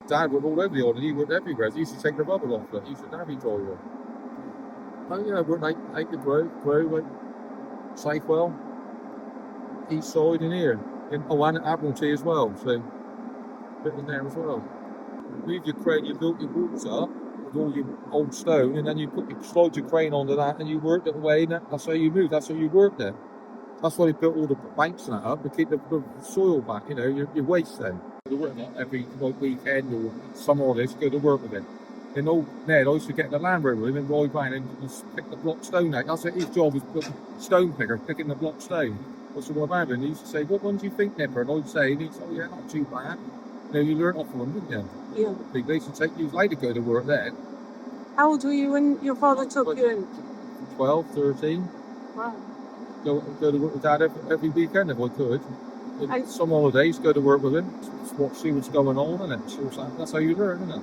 Dad worked all over the island. He worked everywhere. He used to take the rubber off it. He was a navvy driver. Oh yeah, I worked like the Grove, like Safewell, East Side in here. And at Admiralty as well. So bit in there as well. Move your crane, you built your walls up with all your old stone, and then you slide your crane onto that, and you work it away. And that's how you move. That's how you work there. That's why they built all the banks and that up to keep the soil back. You know, your waste then. They work every weekend or summer holidays. Go to work with it. And old Ned, I used to get in the Land Rover with him and ride round and just pick the block stone out. That's his job, was stone picker, picking the block stone. What's the one about it? And he used to say, "What one do you think, Nipper?" And I'd say, and he'd say, "Oh yeah, not too bad." You know, you learn off of them, didn't you? Yeah. They used to take you later to go to work then. How old were you when your father took you in? 12, 13. Wow. Go to work with Dad every weekend if I could. Some holidays, go to work with him, see what's going on, and that's how you learn, isn't it?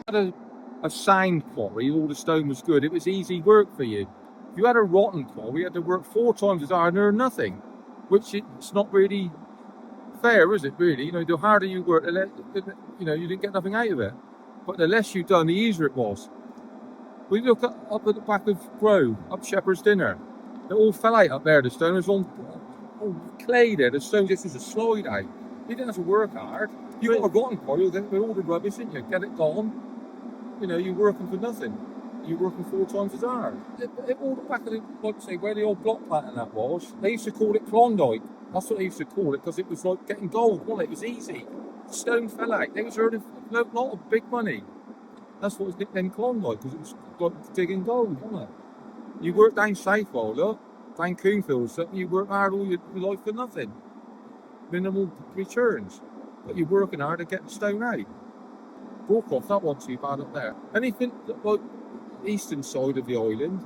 Had a sand quarry, all the stone was good. It was easy work for you. If you had a rotten quarry, you had to work 4 times as hard and earn nothing, which it's not really fair, is it? Really, you know, the harder you work, the less, you know, you didn't get nothing out of it. But the less you done, the easier it was. We look up at the back of Grove, up Shepherd's Dinner. It all fell out up there. The stone was all clay there. The stone just was a slide out. You didn't have to work hard. You got a rotten quarry with all the rubbish, didn't you? Get it gone. You know, you're working for nothing. You're working 4 times as hard. All the back of the, like say, where the old block plant and that was, they used to call it Klondike. That's what they used to call it, because it was like getting gold, wasn't it? It was easy. Stone fell out. They was earning a lot of big money. That's what was nicknamed Klondike, because it was like digging gold, wasn't it? You work down Safewell, look, down Coonfield, something, you work hard all your life for nothing. Minimal returns. But you're working hard to get the stone out. Broadcroft, that wasn't too bad up there. Anything like eastern side of the island,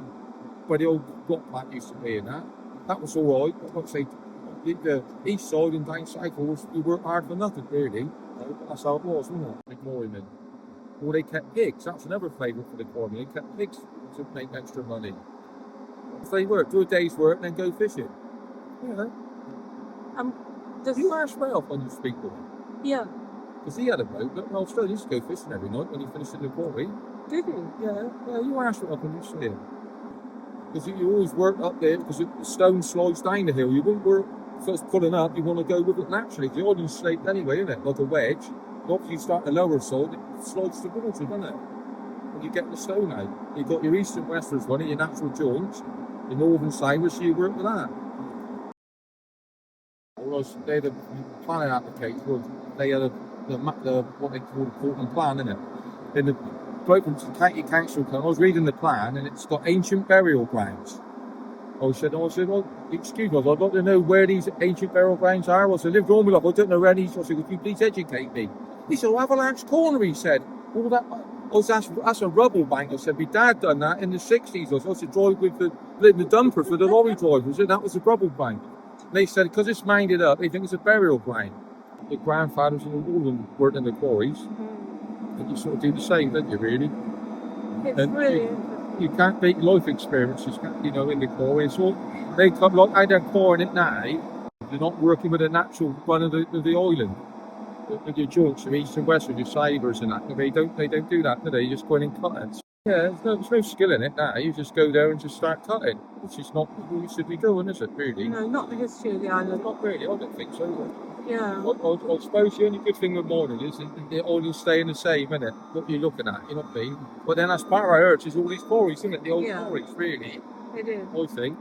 where the old block plant used to be in that was all right. But like I say, the east side and down Safewell, you work hard for nothing, really. That's how it was, wasn't it? Quarrymen. Or they kept pigs. That's another favourite for the Quarrymen. They kept pigs to make extra money. If they work, do a day's work and then go fishing. Yeah. You ask Ralph when you speak with him. Yeah. Because he had a boat, but Ralph still used to go fishing every night when he finished in the quarry. Did he? Yeah. You ask Ralph when you see him. Because you always work up there, because the stone slides down the hill. You wouldn't work first pulling up, you want to go with it naturally. The island's sloped anyway, isn't it? Like a wedge. Obviously, you start the lower side, it slides to water, doesn't it? And you get the stone out. You've got your east and westwards one, your natural joints, the northern side, so you work with that. They're the planning application. They are the what they call the Portland plan, isn't it? In the bloke from the county council, I was reading the plan, and it's got ancient burial grounds. I said, well, excuse me, I'd like to know where these ancient burial grounds are. I said, lived all my life, I don't know where these. I said, could you please educate me? He said, Avalanche Corner, he said. All that. That's a rubble bank. I said, my dad done that in the 60s. I said, drive with the dumper for the lorry drivers. And that was a rubble bank. And they said, because it's minded up, they think it's a burial ground. The grandfathers and all of them worked in the quarries. And you sort of do the same, don't you, really? It's really you can't beat life experiences, you know, in the quarry. So they come like how they're pouring it now. They're not working with a natural run of the island. With your joints, your east and west, with your sabres and that. They don't do that, do they? You just go in and cut it. Yeah, there's no skill in it now. You just go there and just start cutting, which is not what you should be doing, is it, really? No, not the history of the island. Not really, I don't think so. Yeah. I suppose the only good thing with mining is the island's staying the same, isn't it? What you're looking at, you know what I mean? But then that's part of our urge is all these quarries, isn't it? The old quarries, really. It is. I think.